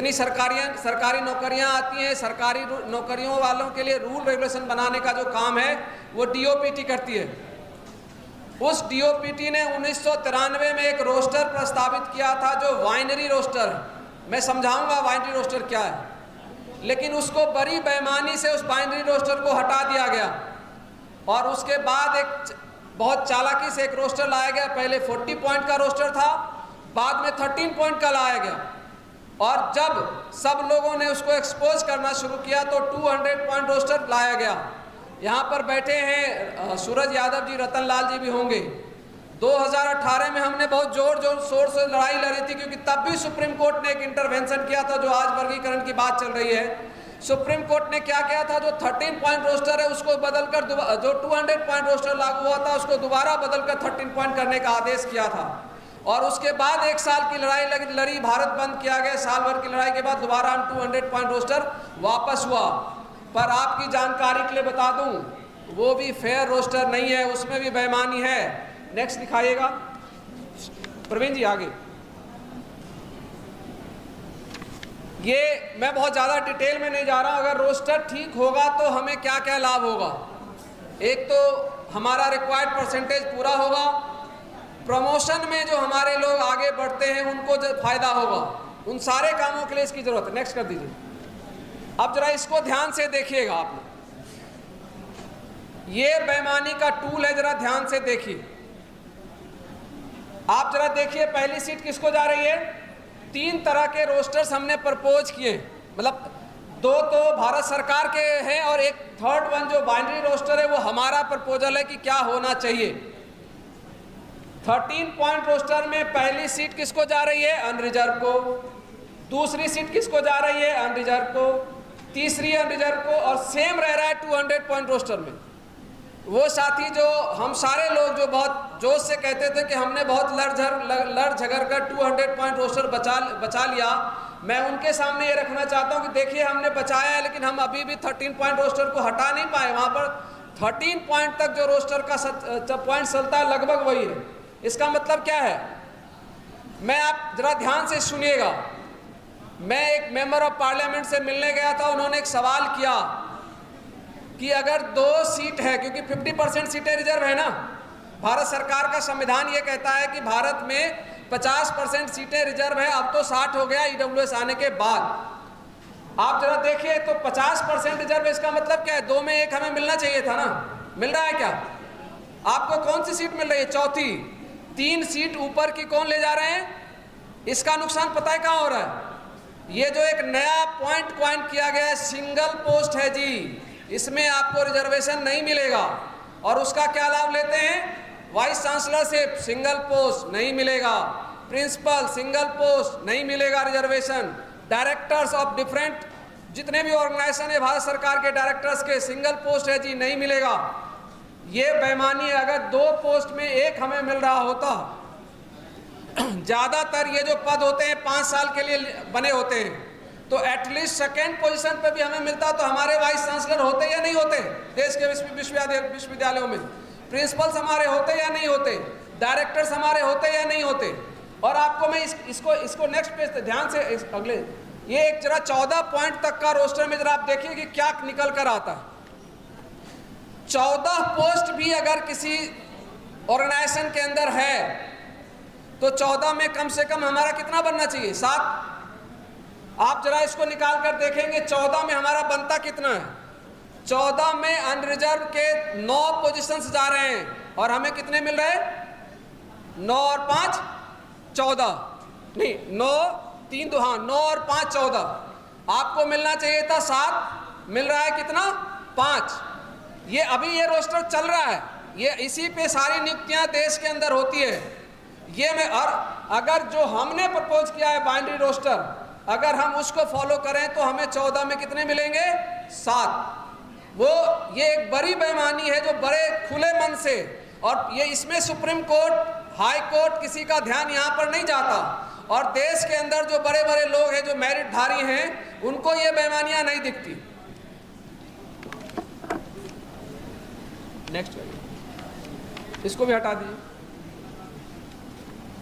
जितनी सरकारी नौकरियां आती हैं, सरकारी नौकरियों वालों के लिए रूल रेगुलेशन बनाने का जो काम है वो डीओपीटी करती है। उस डीओपीटी ने 1993 में एक रोस्टर प्रस्तावित किया था जो वाइनरी रोस्टर है। मैं समझाऊंगा वाइनरी रोस्टर क्या है, लेकिन उसको बड़ी बेईमानी से उस वाइनरी रोस्टर को हटा दिया गया और उसके बाद एक बहुत चालाकी से एक रोस्टर लाया गया। पहले 40 पॉइंट का रोस्टर था, बाद में 13 पॉइंट का लाया गया और जब सब लोगों ने उसको एक्सपोज करना शुरू किया तो 200 पॉइंट रोस्टर लाया गया। यहाँ पर बैठे हैं सूरज यादव जी, रतन लाल जी भी होंगे। 2018 में हमने बहुत जोर शोर से लड़ाई लड़ी थी, क्योंकि तब भी सुप्रीम कोर्ट ने एक इंटरवेंशन किया था। जो आज वर्गीकरण की बात चल रही है, सुप्रीम कोर्ट ने क्या किया था, जो 13 पॉइंट रोस्टर है उसको बदलकर, जो 200 पॉइंट रोस्टर लागू हुआ था उसको दोबारा बदलकर 13 पॉइंट करने का आदेश किया था। और उसके बाद 1 साल की लड़ाई लड़ी, भारत बंद किया गया। साल भर की लड़ाई के बाद दोबारा हम 200 पॉइंट रोस्टर वापस हुआ। पर आपकी जानकारी के लिए बता दूं, वो भी फेयर रोस्टर नहीं है, उसमें भी बेईमानी है। नेक्स्ट दिखाइएगा प्रवीण जी, आगे। ये मैं बहुत ज़्यादा डिटेल में नहीं जा रहा हूँ। अगर रोस्टर ठीक होगा तो हमें क्या क्या लाभ होगा। एक तो हमारा रिक्वायर्ड परसेंटेज पूरा होगा, प्रमोशन में जो हमारे लोग आगे बढ़ते हैं उनको जो फायदा होगा, उन सारे कामों के लिए इसकी जरूरत है। नेक्स्ट कर दीजिए। अब जरा इसको ध्यान से देखिएगा आप। ये बेईमानी का टूल है, जरा ध्यान से देखिए। आप जरा देखिए पहली सीट किसको जा रही है। 3 तरह के रोस्टर्स हमने प्रपोज किए, मतलब 2 तो भारत सरकार के हैं और एक थर्ड वन जो बाइनरी रोस्टर है वो हमारा प्रपोजल है कि क्या होना चाहिए। 13 पॉइंट रोस्टर में पहली सीट किसको जा रही है, अनरिजर्व को। दूसरी सीट किसको जा रही है, अनरिजर्व को। तीसरी अनरिजर्व को। और सेम रह रहा है 200 पॉइंट रोस्टर में। वो साथी जो हम सारे लोग जो बहुत जोश से कहते थे कि हमने बहुत लड़ झगड़ कर 200 पॉइंट रोस्टर बचा लिया, मैं उनके सामने ये रखना चाहता हूँ कि देखिए हमने बचाया है, लेकिन हम अभी भी 13 पॉइंट रोस्टर को हटा नहीं पाए। वहाँ पर 13 पॉइंट तक जो रोस्टर का पॉइंट चलता है लगभग वही है। इसका मतलब क्या है, मैं आप जरा ध्यान से सुनिएगा। मैं एक मेंबर ऑफ पार्लियामेंट से मिलने गया था, उन्होंने एक सवाल किया कि अगर 2 सीट है, क्योंकि 50% सीटें रिजर्व है ना, भारत सरकार का संविधान ये कहता है कि भारत में 50% सीटें रिजर्व है, अब तो 60 हो गया ईडब्ल्यूएस आने के बाद। आप जरा देखिए तो 50% रिजर्व, इसका मतलब क्या है, 2 में 1 हमें मिलना चाहिए था ना, मिल रहा है क्या? आपको कौन सी सीट मिल रही है, चौथी। 3 सीट ऊपर की कौन ले जा रहे हैं, इसका नुकसान पता है कहाँ हो रहा है, ये जो एक नया पॉइंट क्वाइंट किया गया है, सिंगल पोस्ट है जी, इसमें आपको रिजर्वेशन नहीं मिलेगा। और उसका क्या लाभ लेते हैं, वाइस चांसलरशिप सिंगल पोस्ट नहीं मिलेगा, प्रिंसिपल सिंगल पोस्ट नहीं मिलेगा रिजर्वेशन, डायरेक्टर्स ऑफ डिफरेंट जितने भी ऑर्गेनाइजेशन है भारत सरकार के डायरेक्टर्स के सिंगल पोस्ट है जी, नहीं मिलेगा। ये बेईमानी है। अगर 2 पोस्ट में 1 हमें मिल रहा होता, ज़्यादातर ये जो पद होते हैं 5 साल के लिए बने होते हैं, तो एटलीस्ट सेकेंड पोजीशन पे भी हमें मिलता तो हमारे वाइस चांसलर होते या नहीं होते देश के विश्वविद्यालयों में, प्रिंसिपल्स हमारे होते या नहीं होते, डायरेक्टर्स हमारे होते या नहीं होते। और आपको मैं इसको नेक्स्ट पेज पे ध्यान से अगले ये एक जरा 14 पॉइंट तक का रोस्टर में जरा आप देखिए कि क्या निकल कर आता है। 14 पोस्ट भी अगर किसी ऑर्गेनाइजेशन के अंदर है तो 14 में कम से कम हमारा कितना बनना चाहिए, 7। आप जरा इसको निकाल कर देखेंगे 14 में हमारा बनता कितना है। 14 में अनरिजर्व के 9 पोजीशंस जा रहे हैं और हमें कितने मिल रहे हैं, 9 और 5 14, नहीं 9 3 2 हाँ 9 और 5 14। आपको मिलना चाहिए था 7, मिल रहा है कितना, 5। ये अभी ये रोस्टर चल रहा है, ये इसी पे सारी नियुक्तियां देश के अंदर होती है। ये में और अगर जो हमने प्रपोज किया है बाइनरी रोस्टर, अगर हम उसको फॉलो करें तो हमें 14 में कितने मिलेंगे, 7। वो ये एक बड़ी बेईमानी है जो बड़े खुले मन से, और ये इसमें सुप्रीम कोर्ट, हाई कोर्ट किसी का ध्यान यहाँ पर नहीं जाता, और देश के अंदर जो बड़े बड़े लोग हैं जो मेरिटधारी हैं उनको ये बेईमानियाँ नहीं दिखती। नेक्स्ट इसको भी हटा दीजिए।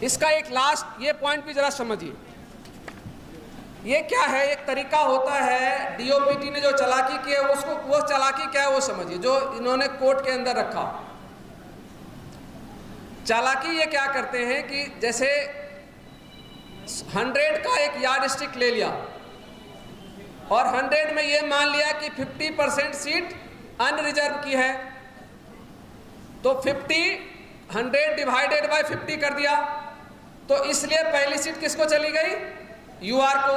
इसका एक लास्ट ये पॉइंट भी जरा समझिए। ये क्या है, एक तरीका होता है, डीओपीटी ने जो चालाकी की है उसको, वो चालाकी क्या है वो समझिए, जो इन्होंने कोर्ट के अंदर रखा। चालाकी ये क्या करते हैं कि जैसे 100 का एक यार्ड स्टिक ले लिया और 100 में ये मान लिया कि 50% सीट अनरिजर्व की है, तो 100 डिवाइडेड बाय 50 कर दिया, तो इसलिए पहली सीट किसको चली गई, यूआर को।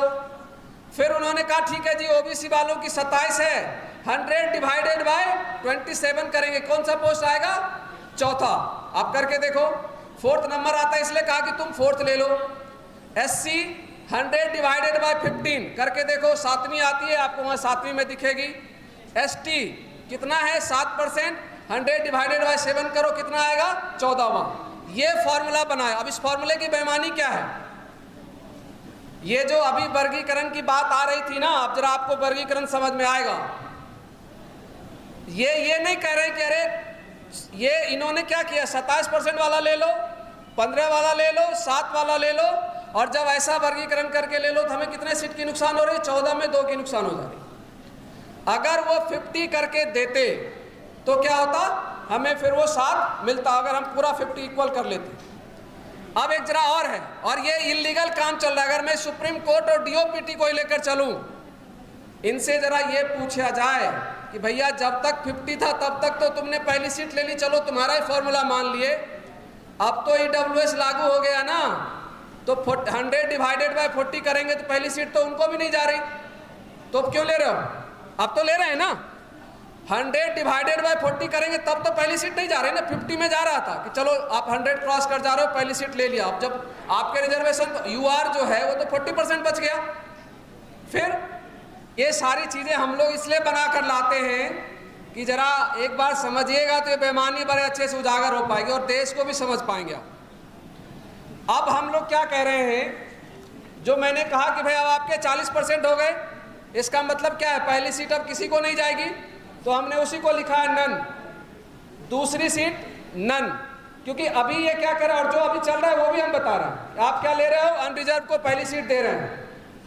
फिर उन्होंने कहा ठीक है जी, ओबीसी वालों की 27 है, 100 डिवाइडेड बाय 27 करेंगे, कौन सा पोस्ट आएगा, चौथा। आप करके देखो, 4th नंबर आता है, इसलिए कहा कि तुम 4th ले लो। एससी 100 डिवाइडेड बाय 15 करके देखो, 7वीं आती है, आपको वहाँ 7वीं में दिखेगी। एसटी कितना है, 7%, 100 डिवाइडेड बाय 7 करो, कितना आएगा, 14वां। ये फॉर्मूला बनाया। अब इस फॉर्मूले की बेईमानी क्या है, ये जो अभी वर्गीकरण की बात आ रही थी ना, अब जरा आपको वर्गीकरण समझ में आएगा। ये नहीं कह रहे कि अरे ये इन्होंने क्या किया, 27% वाला ले लो, 15 वाला ले लो, 7 वाला ले लो, और जब ऐसा वर्गीकरण करके ले लो तो हमें कितने सीट की नुकसान हो रही है, 14 में 2 की नुकसान हो जा रही। अगर वो 50 करके देते तो क्या होता, हमें फिर वो 7 मिलता, अगर हम पूरा 50 इक्वल कर लेते। अब एक जरा और है, और ये इलीगल काम चल रहा है। अगर मैं सुप्रीम कोर्ट और डीओपीटी को लेकर चलूं, इनसे जरा ये पूछा जाए कि भैया जब तक 50 था तब तक तो तुमने पहली सीट ले ली, चलो तुम्हारा ही फॉर्मूला मान लिए, अब तो ईडब्ल्यूएस लागू हो गया ना, तो 100 डिवाइडेड बाय 40 करेंगे तो पहली सीट तो उनको भी नहीं जा रही, तो अब क्यों ले रहे हो, अब तो ले रहे हैं ना। 100 डिवाइडेड बाय 40 करेंगे तब तो पहली सीट नहीं जा रही ना, 50 में जा रहा था कि चलो आप 100 क्रॉस कर जा रहे हो, पहली सीट ले लिया। अब जब आपके रिजर्वेशन यूआर जो है वो तो 40% बच गया। फिर ये सारी चीज़ें हम लोग इसलिए बना कर लाते हैं कि जरा एक बार समझिएगा तो ये बेईमानी बड़े अच्छे से उजागर हो पाएगी और देश को भी समझ पाएंगे। अब हम लोग क्या कह रहे हैं, जो मैंने कहा कि भाई अब आपके 40% हो गए, इसका मतलब क्या है, पहली सीट अब किसी को नहीं जाएगी, तो हमने उसी को लिखा है नन, दूसरी सीट नन, क्योंकि अभी ये क्या कर रहा है और जो अभी चल रहा है वो भी हम बता रहे हैं। आप क्या ले रहे हो, अनरिजर्व को पहली सीट दे रहे हैं,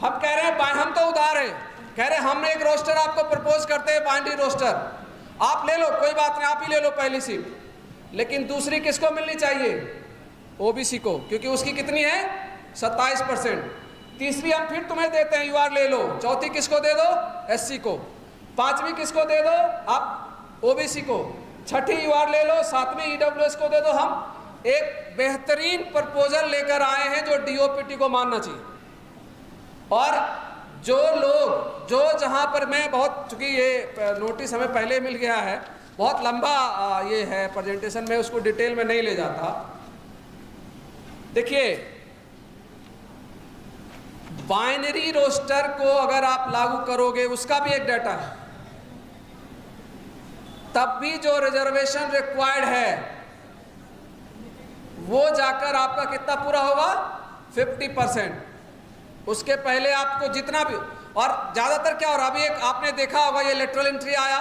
हम कह रहे हैं हम तो उधार हैं, कह रहे हैं हम एक रोस्टर आपको प्रपोज करते हैं, बाइनरी रोस्टर, आप ले लो, कोई बात नहीं, आप ही ले लो पहली सीट, लेकिन दूसरी किसको मिलनी चाहिए, ओबीसी को, क्योंकि उसकी कितनी है, 27%। तीसरी हम फिर तुम्हें देते हैं, यूआर ले लो। चौथी किसको दे दो, एससी को। 5वीं किसको दे दो, आप ओबीसी को। 6ठी यूआर ले लो, 7वीं ईडब्ल्यूएस को दे दो। हम एक बेहतरीन प्रपोजल लेकर आए हैं जो डीओपीटी को मानना चाहिए। और जो लोग जो जहां पर मैं बहुत, चूंकि ये नोटिस हमें पहले मिल गया है, बहुत लंबा ये है प्रेजेंटेशन में, उसको डिटेल में नहीं ले जाता। देखिए, बाइनरी रोस्टर को अगर आप लागू करोगे, उसका भी एक डाटा है, तब भी जो रिजर्वेशन रिक्वायर्ड है वो जाकर आपका कितना पूरा होगा, 50%। उसके पहले आपको जितना भी, और ज्यादातर क्या हो रहा, अभी एक आपने देखा होगा ये लेटरल एंट्री आया।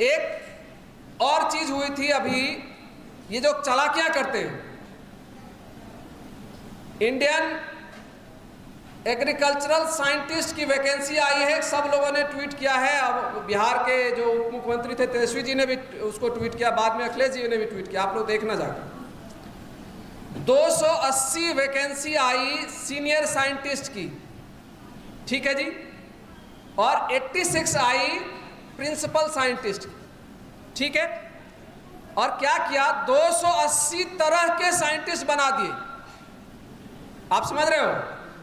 एक और चीज हुई थी अभी, ये जो चालाकियां करते हैं, इंडियन एग्रीकल्चरल साइंटिस्ट की वैकेंसी आई है, सब लोगों ने ट्वीट किया है। अब बिहार के जो उप मुख्यमंत्री थे तेजस्वी जी ने भी उसको ट्वीट किया, बाद में अखिलेश जी ने भी ट्वीट किया, आप लोग देखना जाकर। 280 वैकेंसी आई सीनियर साइंटिस्ट की, ठीक है जी, और 86 आई प्रिंसिपल साइंटिस्ट की, ठीक है। और क्या किया, 280 तरह के साइंटिस्ट बना दिए। आप समझ रहे हो,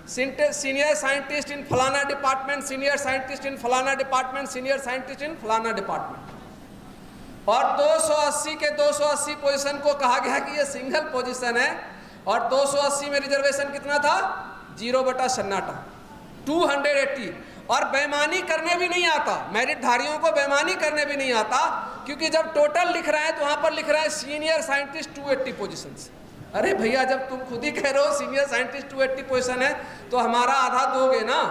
सीनियर साइंटिस्ट इन फलाना डिपार्टमेंट, सीनियर साइंटिस्ट इन फलाना डिपार्टमेंट, सीनियर साइंटिस्ट इन फलाना डिपार्टमेंट। और 280 के 280 पोजीशन को कहा गया कि ये सिंगल पोजीशन है, और 280 में रिजर्वेशन कितना था, 0/सन्नाटा, 280। और बेईमानी करने भी नहीं आता, मेरिट धारियों को बेईमानी करने भी नहीं आता, क्योंकि जब टोटल लिख रहे हैं तो वहां पर लिख रहे हैं सीनियर साइंटिस्ट 280 पोजीशन। अरे भैया, जब तुम खुद ही कह रहे हो सीनियर साइंटिस्ट 280 पोजीशन है, तो हमारा आधा दोगे ना।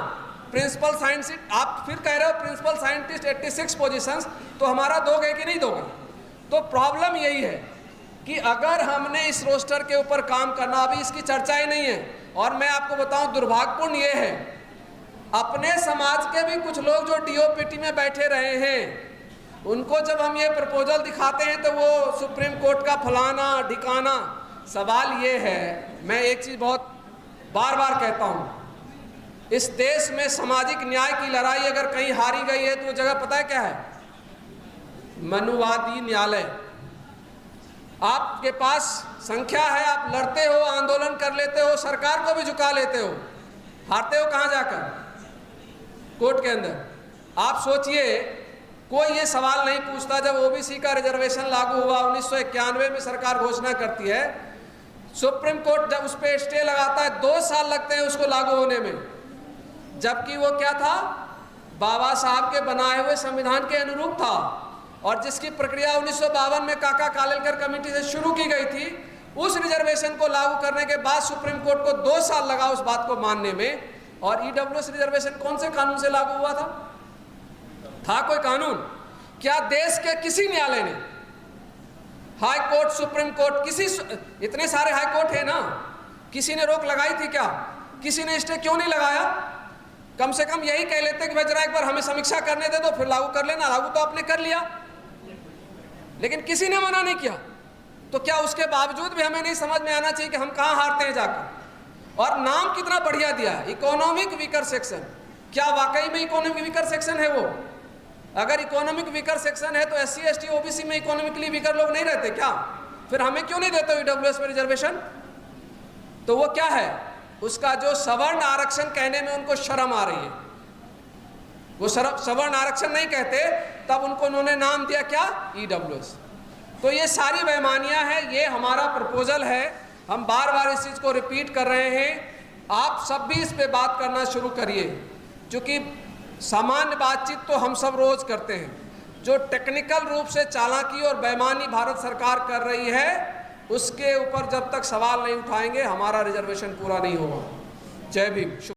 प्रिंसिपल साइंटिस्ट आप फिर कह रहे हो प्रिंसिपल साइंटिस्ट 86 पोजीशंस, तो हमारा दोगे कि नहीं दोगे। तो प्रॉब्लम यही है कि अगर हमने इस रोस्टर के ऊपर काम करना, अभी इसकी चर्चा ही नहीं है। और मैं आपको बताऊं, दुर्भाग्यपूर्ण ये है अपने समाज के भी कुछ लोग जो डीओपीटी में बैठे रहे हैं, उनको जब हम ये प्रपोजल दिखाते हैं तो वो सुप्रीम कोर्ट का फलाना ढिकाना। सवाल ये है, मैं एक चीज़ बहुत बार बार कहता हूँ, इस देश में सामाजिक न्याय की लड़ाई अगर कहीं हारी गई है तो वो जगह पता है क्या है? मनुवादी न्यायालय। आपके पास संख्या है, आप लड़ते हो, आंदोलन कर लेते हो, सरकार को भी झुका लेते हो, हारते हो कहाँ जाकर? कोर्ट के अंदर। आप सोचिए, कोई ये सवाल नहीं पूछता जब ओबीसी का रिजर्वेशन लागू हुआ 1991 में, सरकार घोषणा करती है, सुप्रीम कोर्ट जब उस पर स्टे लगाता है 2 साल लगते हैं उसको लागू होने में, जबकि वो क्या था? बाबा साहब के बनाए हुए संविधान के अनुरूप था, और जिसकी प्रक्रिया 1952 में काका कालेलकर कमेटी से शुरू की गई थी, उस रिजर्वेशन को लागू करने के बाद सुप्रीम कोर्ट को 2 साल लगा उस बात को मानने में। और ईडब्ल्यूएस रिजर्वेशन कौन से कानून से लागू हुआ था? था कोई कानून? क्या देश के किसी न्यायालय ने, हाई कोर्ट, सुप्रीम कोर्ट, किसी, इतने सारे हाई कोर्ट है ना, किसी ने रोक लगाई थी क्या? किसी ने स्टे क्यों नहीं लगाया? कम से कम यही कह लेते कि भाई जरा एक बार हमें समीक्षा करने दे दो, फिर लागू कर लेना। लागू तो आपने कर लिया, लेकिन किसी ने मना नहीं किया। तो क्या उसके बावजूद भी हमें नहीं समझ में आना चाहिए कि हम कहाँ हारते हैं जाकर? और नाम कितना बढ़िया दिया, इकोनॉमिक वीकर सेक्शन। क्या वाकई में इकोनॉमिक वीकर सेक्शन है वो? अगर इकोनॉमिक वीकर सेक्शन है तो SC ST OBC में इकोनॉमिकली वीकर लोग नहीं रहते क्या? फिर हमें क्यों नहीं देते ईडब्ल्यूएस में रिजर्वेशन? तो वो क्या है? उसका जो सवर्ण आरक्षण कहने में उनको शर्म आ रही है। वो सवर्ण आरक्षण नहीं कहते, तब उनको उन्होंने नाम दिया क्या? ईडब्ल्यूएस। तो ये सारी बेईमानियां हैं। ये हमारा प्रपोजल है, हम बार बार इस चीज़ को रिपीट कर रहे हैं। आप सब भी इस पे बात करना शुरू करिए, क्योंकि सामान्य बातचीत तो हम सब रोज करते हैं, जो टेक्निकल रूप से चालाकी और बेईमानी भारत सरकार कर रही है, उसके ऊपर जब तक सवाल नहीं उठाएंगे हमारा रिजर्वेशन पूरा नहीं होगा। जय भीम।